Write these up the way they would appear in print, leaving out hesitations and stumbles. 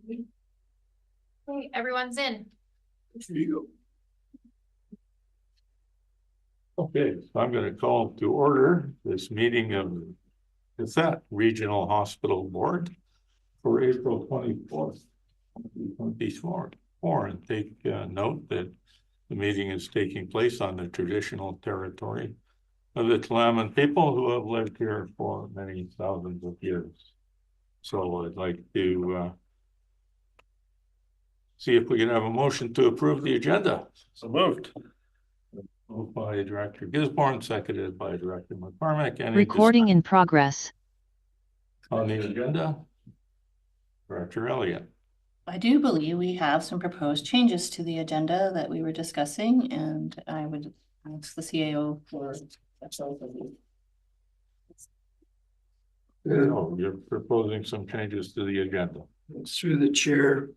Okay, everyone's in. There you go. Okay, so I'm going to call to order this meeting of the qathet Regional Hospital Board for April 24th, 2024, and take note that the meeting is taking place on the traditional territory of the Tla'amin people who have lived here for many thousands of years. So I'd like to see if we can have a motion to approve the agenda. So moved. Moved by Director Gisborne, seconded by Director McCormick. Any recording in progress. On the agenda, Director Elliott. I do believe we have some proposed changes to the agenda that we were discussing, and I would ask the CAO for such overview. Oh, you're proposing some changes to the agenda. Through the chair,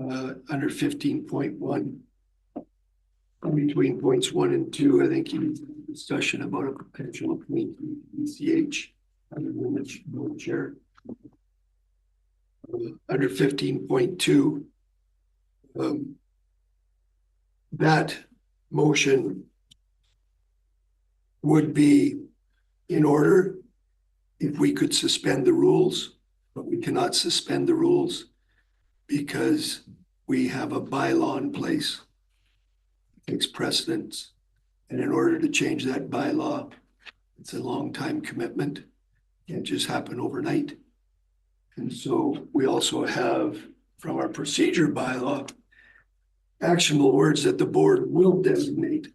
under 15.1, between points 1 and 2, I think you need discussion about a potential ECH under the chair. Under 15.2, that motion would be in order if we could suspend the rules, but we cannot suspend the rules because we have a bylaw in place. It takes precedence. And in order to change that bylaw, it's a long time commitment. It can't just happen overnight. And so we also have from our procedure bylaw, actionable words that the board will designate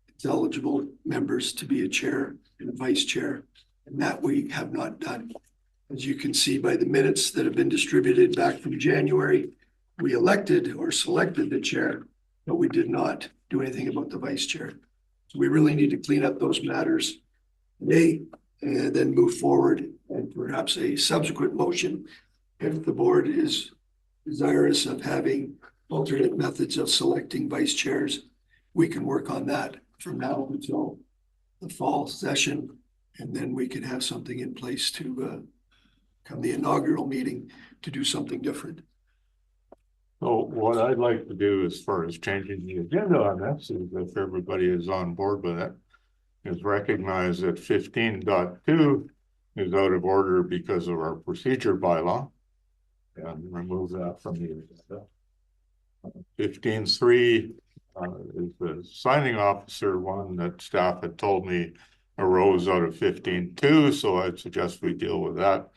its eligible members to be a chair and a vice chair. And that we have not done. As you can see by the minutes that have been distributed back from January, we elected or selected the chair, but we did not do anything about the vice chair. So we really need to clean up those matters today and then move forward, and perhaps a subsequent motion if the board is desirous of having alternate methods of selecting vice chairs. We can work on that from now until the fall session. And then we can have something in place to come the inaugural meeting to do something different. So what I'd like to do as far as changing the agenda on this is, if everybody is on board with it, is recognize that 15.2 is out of order because of our procedure bylaw and remove that from the agenda. 15.3 is the signing officer one that staff had told me arose out of 15.2, so I'd suggest we deal with that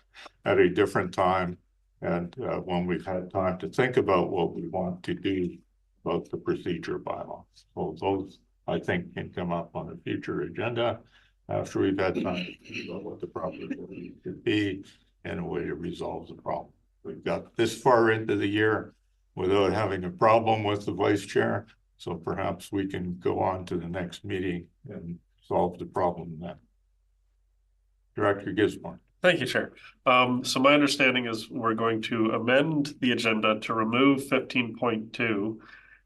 at a different time, and when we've had time to think about what we want to do about the procedure bylaw. So those, I think, can come up on a future agenda after we've had time to think about what the proper should be and a way to resolve the problem. We've got this far into the year without having a problem with the vice chair, so perhaps we can go on to the next meeting and solve the problem then. Director Gisborne. Thank you, Chair. So my understanding is we're going to amend the agenda to remove 15.2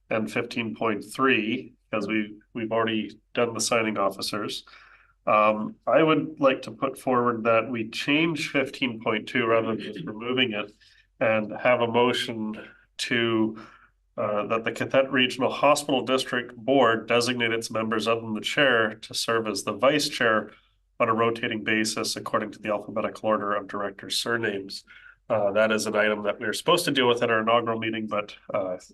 and 15.3 because we've already done the signing officers. I would like to put forward that we change 15.2 rather than just removing it, and have a motion to that the qathet Regional Hospital District Board designate its members other than the chair to serve as the vice chair on a rotating basis according to the alphabetical order of directors' surnames. That is an item that we were supposed to deal with at our inaugural meeting, but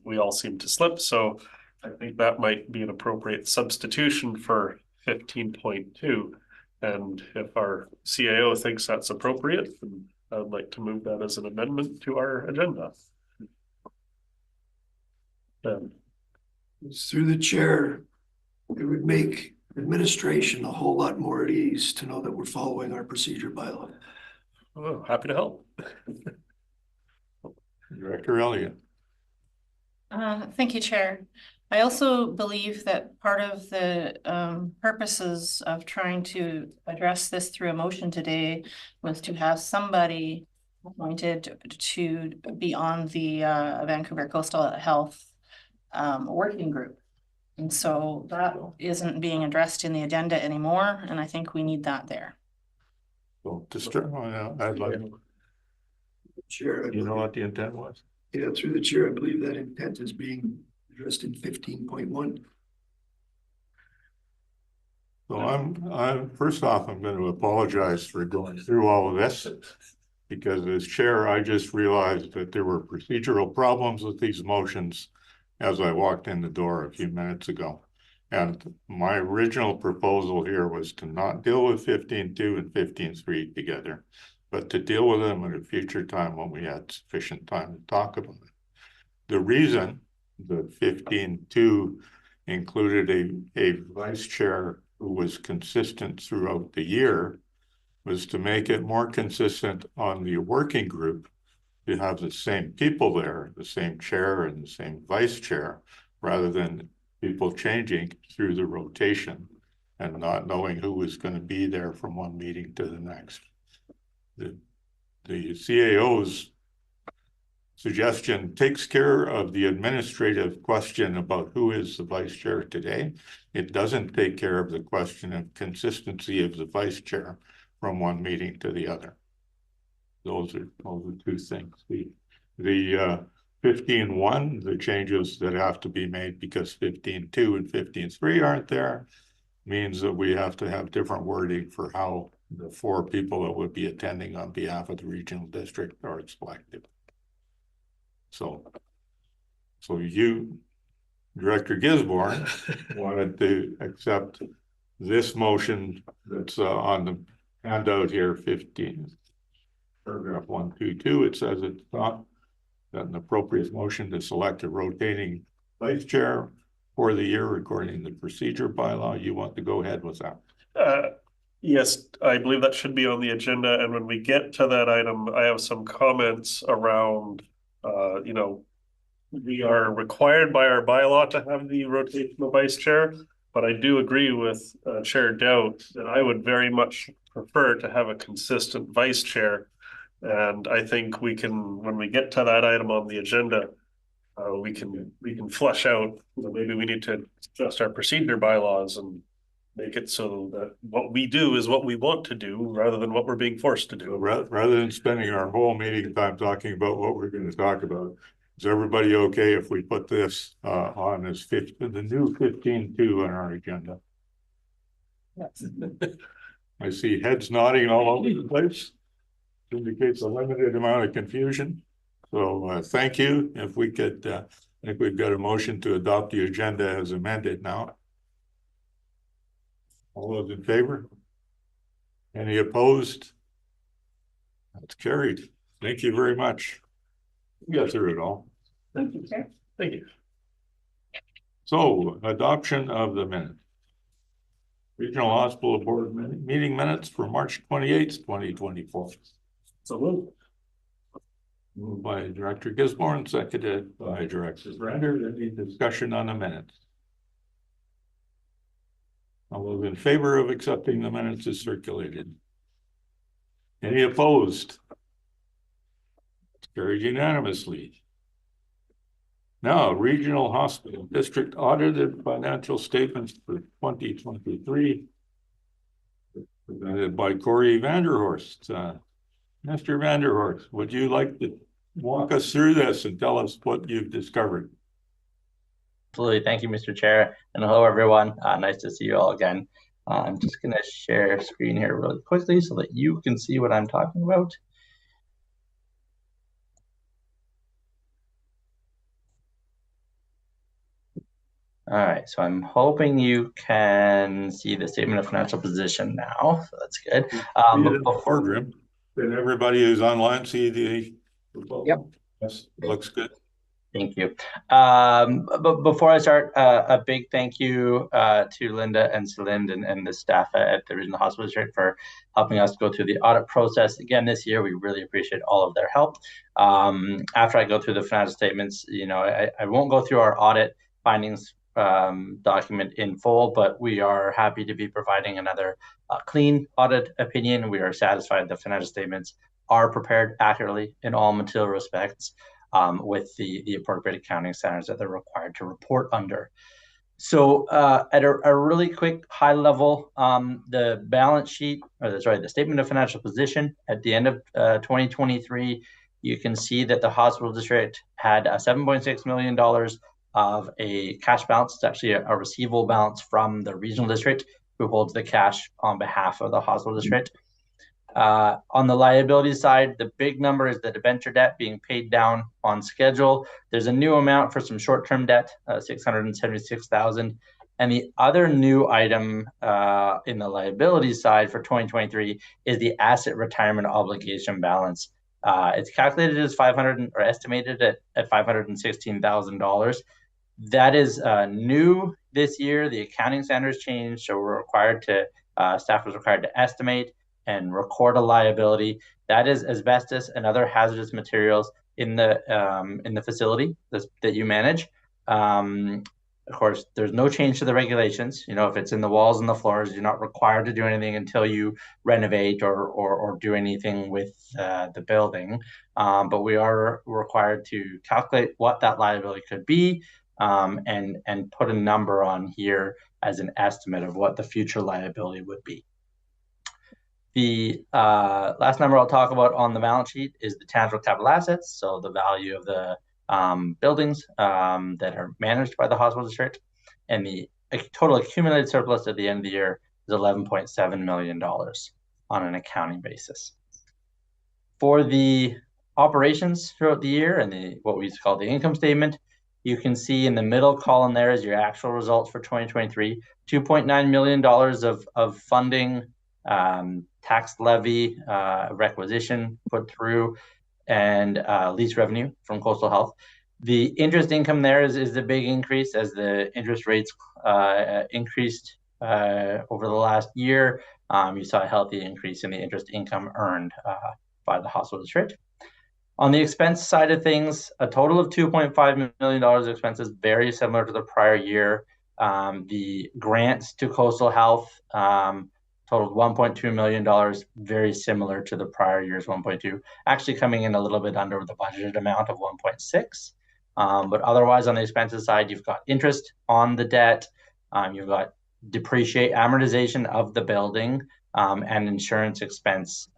we all seem to slip. So I think that might be an appropriate substitution for 15.2. And if our CAO thinks that's appropriate, then I would like to move that as an amendment to our agenda. Through the chair, it would make administration a whole lot more at ease to know that we're following our procedure bylaw. Oh, happy to help. Director Elliott. Thank you, Chair. I also believe that part of the purposes of trying to address this through a motion today was to have somebody appointed to be on the Vancouver Coastal Health working group. And so that isn't being addressed in the agenda anymore, and I think we need that there. So to start, I'd like, Chair, you know what the intent was? Yeah, through the chair, I believe that intent is being addressed in 15.1. So I'm first off, I'm going to apologize for going through all of this, because as chair, I just realized that there were procedural problems with these motions as I walked in the door a few minutes ago. And my original proposal here was to not deal with 15.2 and 15.3 together, but to deal with them at a future time when we had sufficient time to talk about it. The reason that 15.2 included a vice chair who was consistent throughout the year was to make it more consistent on the working group to have the same people there, the same chair and the same vice chair, rather than people changing through the rotation and not knowing who was going to be there from one meeting to the next. The CAO's suggestion takes care of the administrative question about who is the vice chair today. It doesn't take care of the question of consistency of the vice chair from one meeting to the other. Those are two things. The 15.1, the changes that have to be made because 15.2 and 15.3 aren't there, means that we have to have different wording for how the 4 people that would be attending on behalf of the regional district are selected. So you, Director Gisborne, wanted to accept this motion that's on the handout here, 15, paragraph 122. It says at the top that an appropriate motion to select a rotating vice chair for the year according to the procedure bylaw. You want to go ahead with that? Yes, I believe that should be on the agenda. And when we get to that item, I have some comments around, you know, we are required by our bylaw to have the rotational vice chair, but I do agree with Chair Doubt that I would very much prefer to have a consistent vice chair. And I think we can, when we get to that item on the agenda, we can flesh out, you know, maybe we need to adjust our procedure bylaws and make it so that what we do is what we want to do rather than what we're being forced to do. So rather than spending our whole meeting time talking about what we're going to talk about, is everybody okay if we put this on as the new 15.2 on our agenda? Yes. I see heads nodding all over the place. Indicates a limited amount of confusion. So thank you. If we could, I think we've got a motion to adopt the agenda as amended now. All those in favor? Any opposed? That's carried. Thank you very much. We got through it all. Thank you, sir. Thank you. So, adoption of the minutes. Regional Hospital Board meeting minutes for March 28th, 2024. So moved by Director Gisborne, seconded by Director Brander. Any discussion on the minutes? All those in favor of accepting the minutes as circulated? Any opposed? It's carried unanimously. Now, Regional Hospital District audited financial statements for 2023, presented by Cory Vanderhorst. Mr. Vanderhorst, would you like to walk us through this and tell us what you've discovered? Absolutely. Thank you, Mr. Chair. And hello, everyone. Nice to see you all again. I'm just going to share screen here really quickly so that you can see what I'm talking about. All right, so I'm hoping you can see the statement of financial position now. So that's good. Did everybody who's online see the? Yep. Yes, looks good. Thank you. But before I start, a big thank you to Linda and Celind and the staff at the Regional Hospital District for helping us go through the audit process again this year. We really appreciate all of their help. After I go through the financial statements, you know, I won't go through our audit findings document in full, but we are happy to be providing another clean audit opinion. We are satisfied the financial statements are prepared accurately in all material respects, with the appropriate accounting standards that they're required to report under. So at a really quick high level, the balance sheet, the statement of financial position at the end of 2023 you can see that the hospital district had $7.6 million of a cash balance. It's actually a receivable balance from the regional district, who holds the cash on behalf of the hospital district. On the liability side, the big number is the debenture debt being paid down on schedule. There's a new amount for some short-term debt, $676,000. And the other new item in the liability side for 2023 is the asset retirement obligation balance. It's calculated as estimated at $516,000. That is new this year. The accounting standards changed, so staff was required to estimate and record a liability. That is asbestos and other hazardous materials in the facility that you manage. Of course, there's no change to the regulations. If it's in the walls and the floors, you're not required to do anything until you renovate or do anything with the building. But we are required to calculate what that liability could be, and put a number on here as an estimate of what the future liability would be. The last number I'll talk about on the balance sheet is the tangible capital assets, so the value of the buildings that are managed by the hospital district, and the total accumulated surplus at the end of the year is $11.7 million on an accounting basis. For the operations throughout the year and what we call the income statement, you can see in the middle column there is your actual results for 2023, $2.9 million of funding, tax levy, requisition put through, and lease revenue from Coastal Health. The interest income there is the big increase as the interest rates increased over the last year. You saw a healthy increase in the interest income earned by the hospital district. On the expense side of things, a total of $2.5 million of expenses, very similar to the prior year. The grants to Coastal Health totaled $1.2 million, very similar to the prior year's 1.2, actually coming in a little bit under the budgeted amount of 1.6. But otherwise, on the expenses side, you've got interest on the debt, you've got amortization of the building, and insurance expense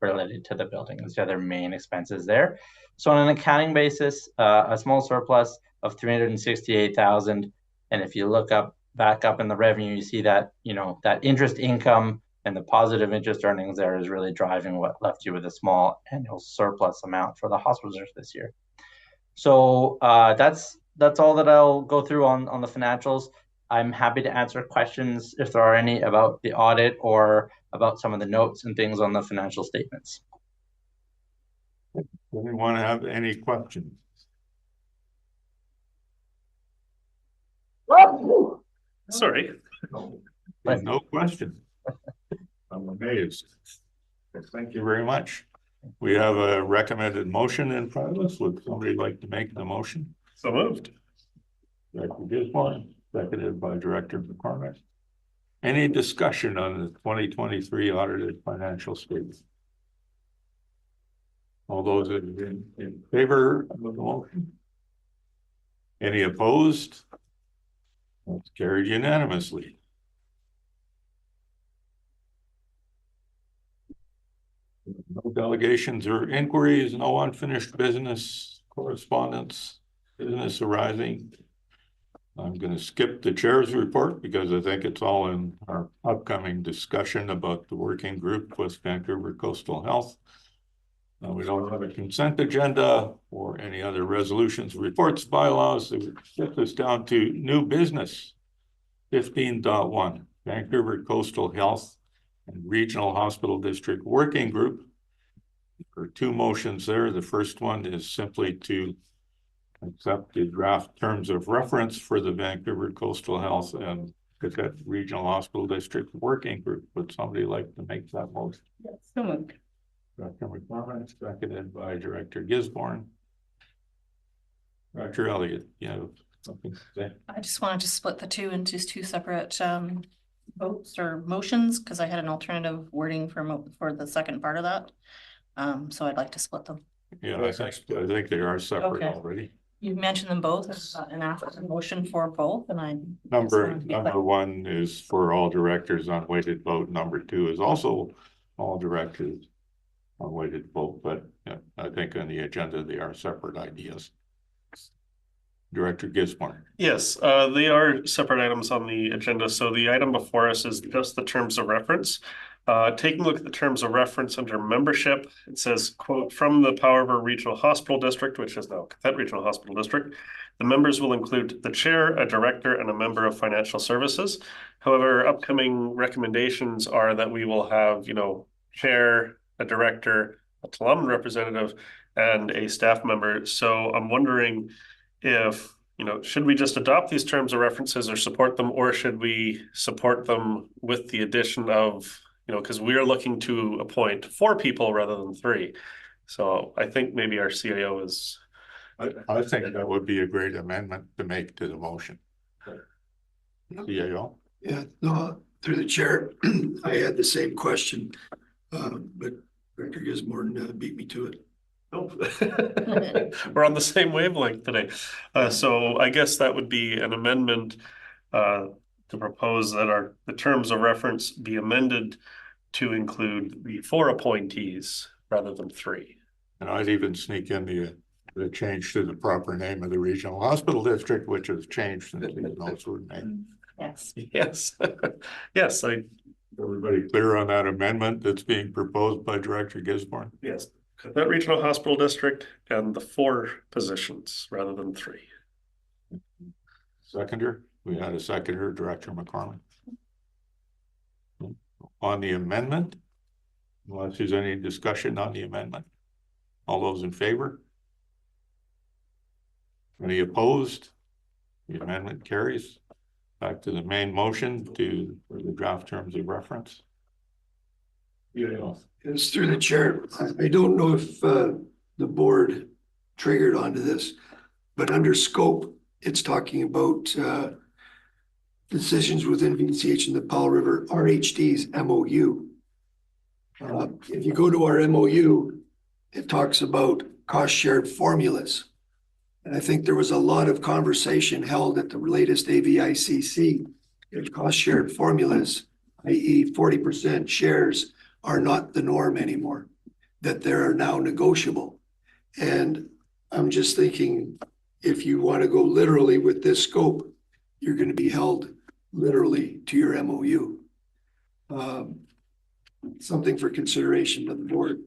related to the building is the other main expenses there. So on an accounting basis, a small surplus of $368,000. And if you look back up in the revenue, you see that, that interest income and the positive interest earnings there is really driving what left you with a small annual surplus amount for the hospitals this year. So that's all that I'll go through on the financials. I'm happy to answer questions if there are any about the audit or about some of the notes and things on the financial statements. Anyone have any questions? Sorry. No question. I'm amazed. Thank you very much. We have a recommended motion in front of us. Would somebody like to make the motion? So moved. Director Gisborne, seconded by Director McCormick. Any discussion on the 2023 audited financial statement? All those in favor of the motion? Any opposed? That's carried unanimously. No delegations or inquiries, no unfinished business, correspondence, business arising. I'm going to skip the chair's report because I think it's all in our upcoming discussion about the working group with Vancouver Coastal Health. We don't have a consent agenda or any other resolutions, reports, bylaws. It would get us down to new business. 15.1, Vancouver Coastal Health and Regional Hospital District Working Group. There are two motions there. The first one is simply to accept the draft terms of reference for the Vancouver Coastal Health and Qathet Regional Hospital District Working Group. Would somebody like to make that motion? Yes, so moved. Director McCormick, seconded by Director Gisborne. Director Elliott, you have something to say? I just wanted to split the two into two separate votes or motions because I had an alternative wording for the second part of that. So I'd like to split them. Yeah, I think they are separate already. You mentioned them both as an after motion for both, and I number one is for all directors on weighted vote. Number two is also all directors. weighted vote, but yeah, I think on the agenda they are separate ideas. Director Gisborne. Yes, they are separate items on the agenda. So the item before us is just the terms of reference. Taking a look at the terms of reference under membership, it says, quote, from the Powell River Regional Hospital District, which is now qathet Regional Hospital District, the members will include the chair, a director, and a member of financial services. However, upcoming recommendations are that we will have, chair, a director, a Tla'amin representative, and a staff member. So I'm wondering if, should we just adopt these terms of references or support them, or should we support them with the addition of, because we are looking to appoint 4 people rather than 3. So I think maybe our CIO is. I think that would be a great amendment to make to the motion. CIO? Yeah, no, through the chair, I had the same question, but Director Gisborne beat me to it. We're on the same wavelength today. So I guess that would be an amendment to propose that the terms of reference be amended to include the 4 appointees rather than 3. And I'd even sneak in the change to the proper name of the regional hospital district, which has changed since those were named. Yes. Yes. Yes. Everybody clear on that amendment that's being proposed by Director Gisborne? Yes. That regional hospital district and the 4 positions rather than 3. Seconder, we had a seconder, Director McCormick. On the amendment, unless there's any discussion on the amendment, all those in favor? Any opposed? The amendment carries. Back to the main motion for the draft terms of reference. It's through the chair. I don't know if the board triggered onto this, but under scope, it's talking about decisions within VCH and the Powell River RHD's MOU. If you go to our MOU, it talks about cost shared formulas. And I think there was a lot of conversation held at the latest AVICC. If cost shared formulas, i.e. 40% shares, are not the norm anymore, that they are now negotiable. And I'm just thinking, if you want to go literally with this scope, you're going to be held literally to your MOU. Something for consideration of the board.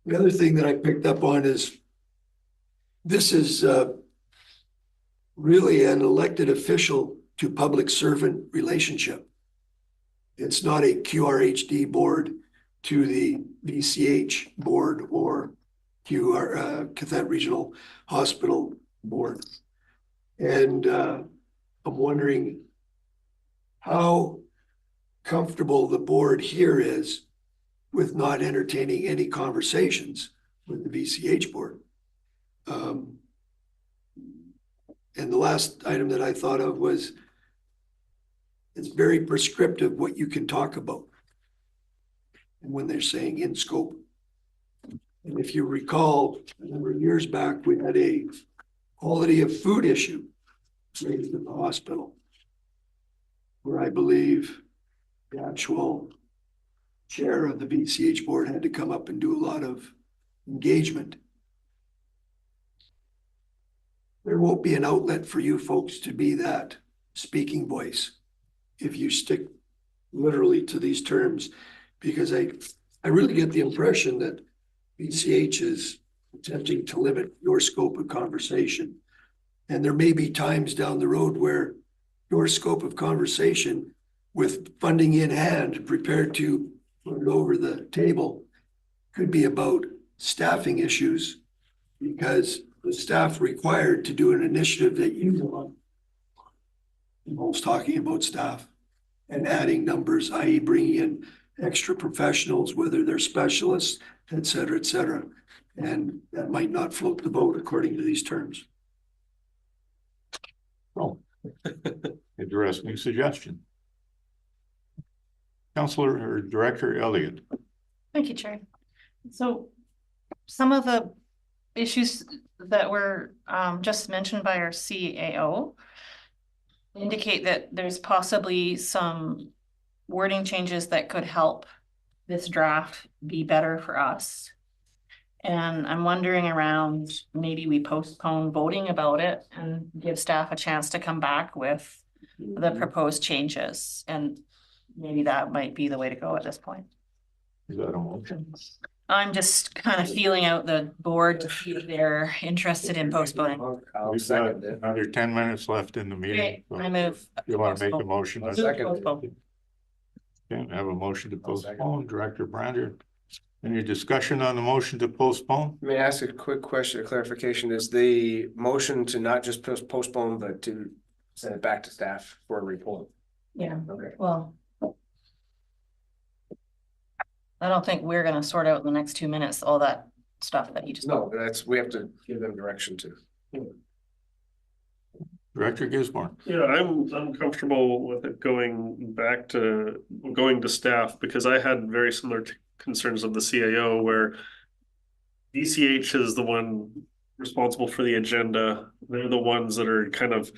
The other thing that I picked up on is this is really an elected official to public servant relationship. It's not a QRHD board to the VCH board or qathet Regional Hospital board. And I'm wondering how comfortable the board here is with not entertaining any conversations with the VCH board. And the last item that I thought of was, it's very prescriptive what you can talk about. And when they're saying in scope. And if you recall, a number of years back, we had a quality of food issue raised at the hospital, where I believe the actual chair of the VCH board had to come up and do a lot of engagement. There won't be an outlet for you folks to be that speaking voice if you stick literally to these terms, because I really get the impression that VCH is attempting to limit your scope of conversation. And there may be times down the road where your scope of conversation, with funding in hand, prepared to put it over the table, could be about staffing issues, because the staff required to do an initiative that you want involves talking about staff and adding numbers, i.e. bringing in extra professionals, whether they're specialists, et cetera, et cetera. And that might not float the boat according to these terms. Oh, interesting suggestion. Councillor or Director Elliott. Thank you, Chair. So some of the issues that were just mentioned by our CAO indicate that there's possibly some wording changes that could help this draft be better for us. And I'm wondering around, maybe we postpone voting about it and give staff a chance to come back with the proposed changes. And maybe that might be the way to go at this point. Is that a motion? I'm just kind of feeling out the board to see if they're interested in postponing. We've got another 10 minutes left in the meeting. Okay, So I move. you want to make a motion? Postpone. Okay, I have a motion to postpone. Director Brander. Any discussion on the motion to postpone? May I ask a quick question, a clarification? Is the motion to not just postpone, but to send it back to staff for a report? Yeah, Okay. well. I don't think we're gonna sort out in the next 2 minutes all that stuff that you just. No, we have to give them direction to. Director Gisborne. Yeah, I'm comfortable with it going to staff, because I had very similar concerns of the CAO, where VCH is the one responsible for the agenda. They're the ones that are kind of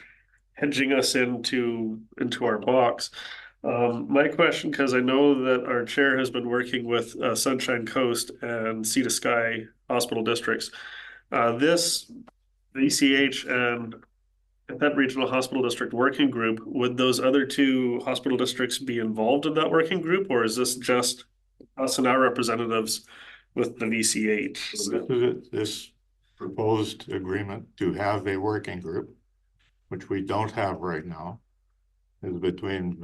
hedging us into our box. My question, because I know that our chair has been working with Sunshine Coast and Sea to Sky hospital districts. This VCH and that regional hospital district working group, would those other two hospital districts be involved in that working group, or is this just us and our representatives with the VCH? So this proposed agreement to have a working group, which we don't have right now, is between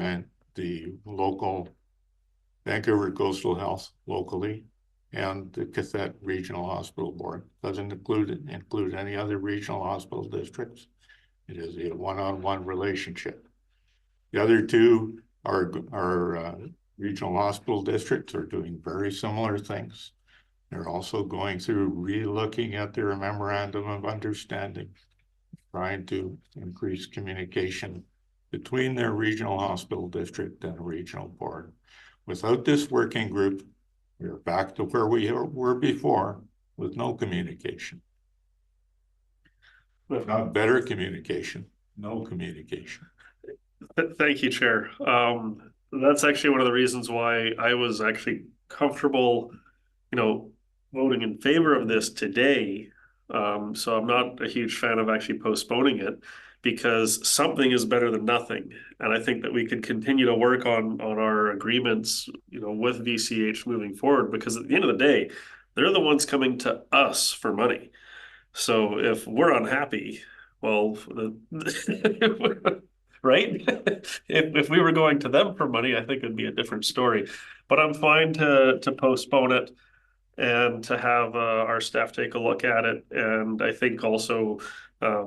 the local Vancouver Coastal Health locally and the qathet Regional Hospital Board. Doesn't include any other regional hospital districts. It is a one-on-one relationship. The other two are regional hospital districts are doing very similar things. They're also going through re-looking at their memorandum of understanding, trying to increase communication between their regional hospital district and regional board. Without this working group, we're back to where we were before, with no communication. Not better communication, no communication. Thank you, Chair. That's actually one of the reasons why I was actually comfortable, voting in favor of this today. So I'm not a huge fan of actually postponing it, because something is better than nothing. And I think that we could continue to work on our agreements, with VCH moving forward, because at the end of the day, they're the ones coming to us for money. So if we're unhappy, well, right? If we were going to them for money, I think it'd be a different story. But I'm fine to postpone it and to have our staff take a look at it. And I think also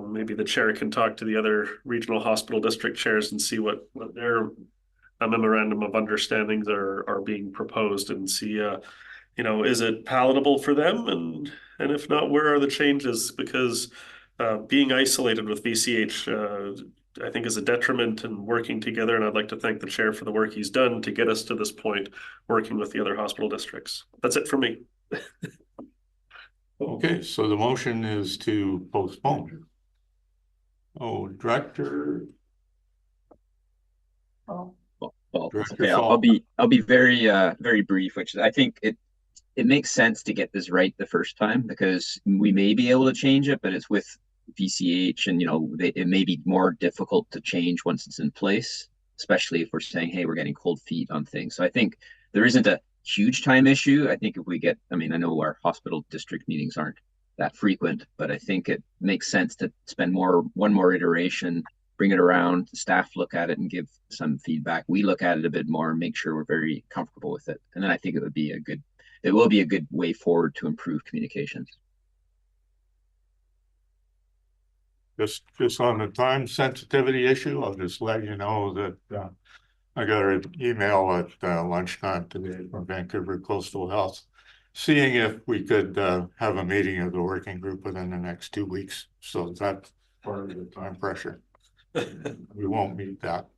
maybe the chair can talk to the other regional hospital district chairs and see what their memorandum of understandings are being proposed, and see, is it palatable for them? And if not, where are the changes? Because being isolated with VCH, I think, is a detriment in working together. And I'd like to thank the chair for the work he's done to get us to this point, working with the other hospital districts. That's it for me. Okay, so the motion is to postpone. Oh, Director. Oh. Well, Director okay, Saul. I'll be very very brief, which I think it makes sense to get this right the first time, because we may be able to change it, but it's with VCH, and it may be more difficult to change once it's in place, especially if we're saying, hey, we're getting cold feet on things. So I think there isn't a huge time issue. I think if we get, I know our hospital district meetings aren't that frequent, but I think it makes sense to spend one more iteration, bring it around, staff look at it and give some feedback. We look at it a bit more and make sure we're very comfortable with it. And then I think it will be a good way forward to improve communications. Just on the time sensitivity issue, I'll just let you know that I got an email at lunchtime today from Vancouver Coastal Health, seeing if we could have a meeting of the working group within the next 2 weeks. So that's part of the time pressure. We won't meet that.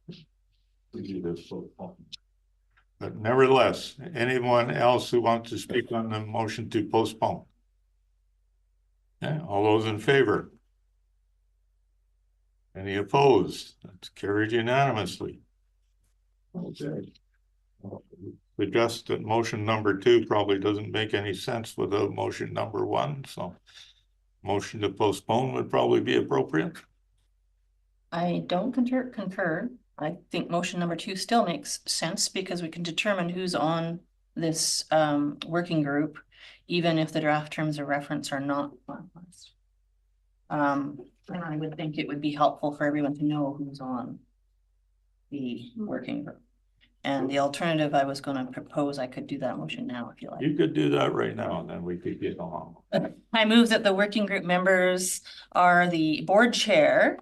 But nevertheless, anyone else who wants to speak on the motion to postpone? Yeah, all those in favor? Any opposed? That's carried unanimously. Okay. suggest that motion number 2 probably doesn't make any sense without motion number 1, so motion to postpone would probably be appropriate. I don't concur. I think motion number 2 still makes sense because we can determine who's on this working group, even if the draft terms of reference are not finalized. And I would think it would be helpful for everyone to know who's on the working group. And the alternative I was going to propose, I could do that motion now if you like. You could do that right now, and then we could get on. I move that the working group members are the board chair,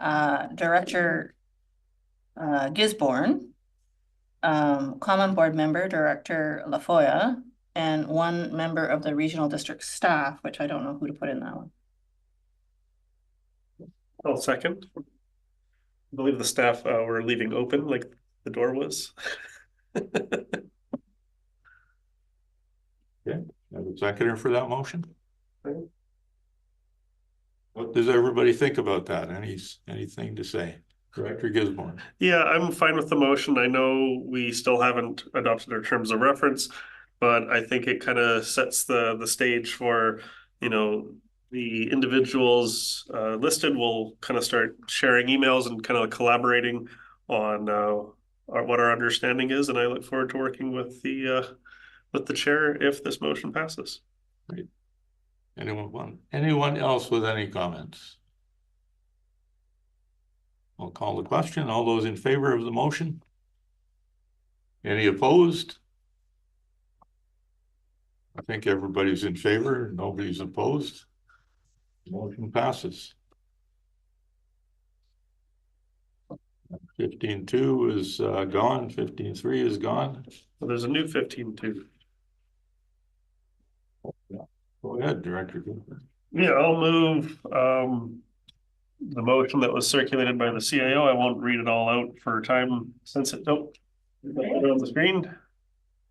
Director Gisborne, common board member, Director Lafoya, and 1 member of the regional district staff, which I don't know who to put in that one. I'll second. I believe the staff were leaving open like the door was. Okay, have a seconder for that motion. Okay. What does everybody think about that? Anything to say? Director Gisborne. Yeah, I'm fine with the motion. I know we still haven't adopted our terms of reference, but I think it kind of sets the stage for, you know, the individuals listed will kind of start sharing emails and kind of collaborating on what our understanding is, and I look forward to working with the chair if this motion passes. Great. Anyone else with any comments? I'll call the question. All those in favor of the motion? Any opposed? I think everybody's in favor. Nobody's opposed. Motion passes. 15.2 is gone. 15.3 is gone. Well, there's a new 15.2. Go ahead, Director. Yeah, I'll move the motion that was circulated by the CIO. I won't read it all out for time since it don't put it on the screen.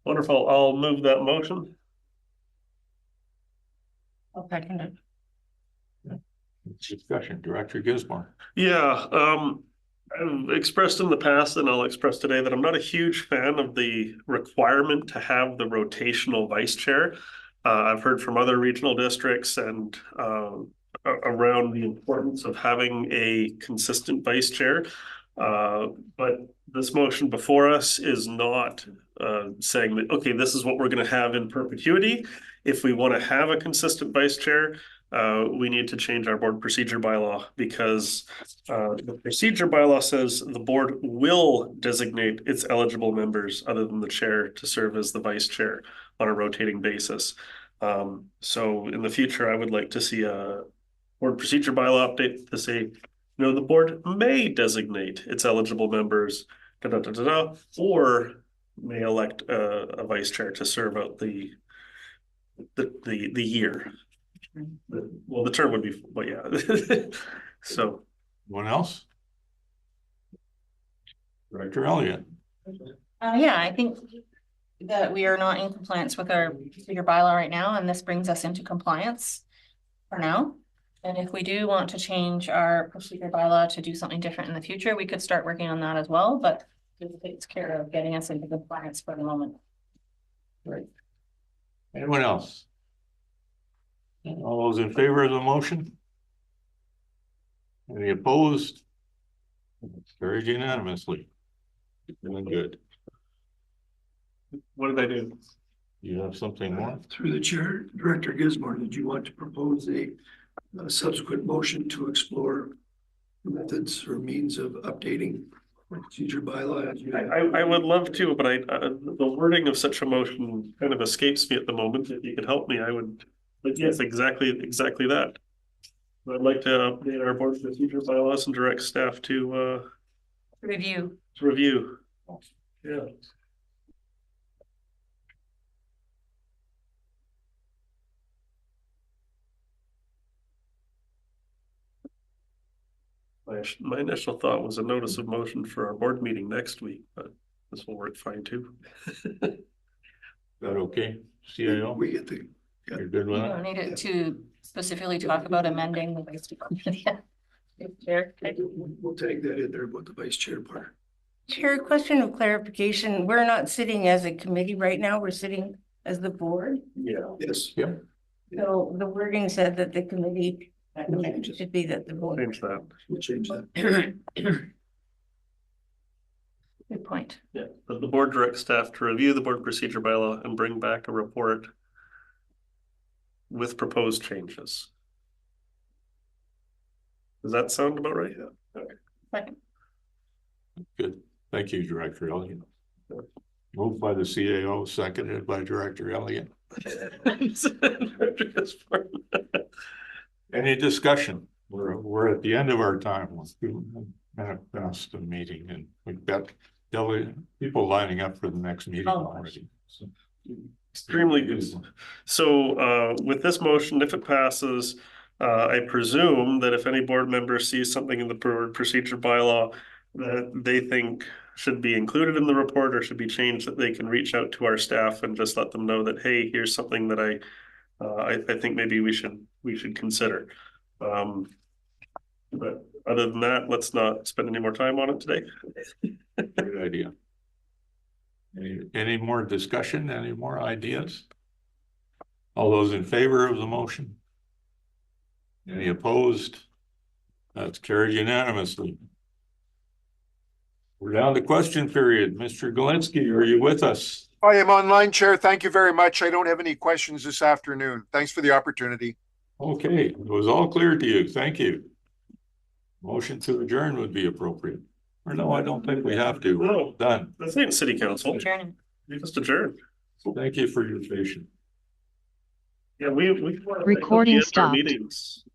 Wonderful. I'll move that motion. I'll second it. Discussion, Director Gisborne. Yeah, I've expressed in the past and I'll express today that I'm not a huge fan of the requirement to have the rotational vice chair. I've heard from other regional districts and around the importance of having a consistent vice chair. But this motion before us is not saying that, okay, this is what we're going to have in perpetuity. If we want to have a consistent vice chair, we need to change our board procedure bylaw because the procedure bylaw says the board will designate its eligible members other than the chair to serve as the vice chair on a rotating basis. So in the future, I would like to see a board procedure bylaw update to say, you know, the board may designate its eligible members, or may elect a vice chair to serve out the year. Well, the term would be, well, yeah. So, Anyone else? Director Elliott. Yeah, I think that we are not in compliance with our procedure bylaw right now, and this brings us into compliance for now. And if we do want to change our procedure bylaw to do something different in the future, we could start working on that as well, but it takes care of getting us into compliance for the moment. Right. Anyone else? All those in favor of the motion? Any opposed? It's carried unanimously. Doing good. what did I do? You have something more? Through the chair, Director Gisborne, did you want to propose a subsequent motion to explore methods or means of updating procedure bylaw? I would love to, but the wording of such a motion kind of escapes me at the moment. If you could help me, I would. But yes, exactly that. I'd like to update our board procedure bylaws and direct staff to Review. Yeah. My initial thought was a notice of motion for our board meeting next week, but this will work fine too. Is that okay? CIO? We get the. You're good with You that? don't need it to specifically talk about amending the vice department. Yeah. Chair, okay. We'll tag that in there about the vice chair part. Chair, question of clarification. We're not sitting as a committee right now. We're sitting as the board. Yeah. Yes. Yeah. So the wording said that the committee should be that the board. Change that. We'll change that. Good point. Yeah, but the board directs staff to review the board procedure bylaw and bring back a report with proposed changes. Does that sound about right? Yeah. Okay. Second. Good. Thank you, Director Elliott. Moved by the CAO, seconded by Director Elliott. Any discussion? We're at the end of our time. Let's do past the meeting, and we've got people lining up for the next meeting already. So. Extremely good. So with this motion, if it passes, I presume that if any board member sees something in the procedure bylaw that they think should be included in the report or should be changed, that they can reach out to our staff and just let them know that, hey, here's something that I think maybe we should consider. But other than that, let's not spend any more time on it today. Good idea. Any more discussion? Any more ideas? All those in favor of the motion? Any opposed? That's carried unanimously. We're down to question period. Mr. Galinsky, are you with us? I am online, Chair. Thank you very much. I don't have any questions this afternoon. Thanks for the opportunity. Okay, it was all clear to you. Thank you. Motion to adjourn would be appropriate. Or no, I don't think we have to. No. Done. That's ain't city council. Adjourning. You just adjourn. Thank you for your patience. Yeah, we Recording stopped. meetings.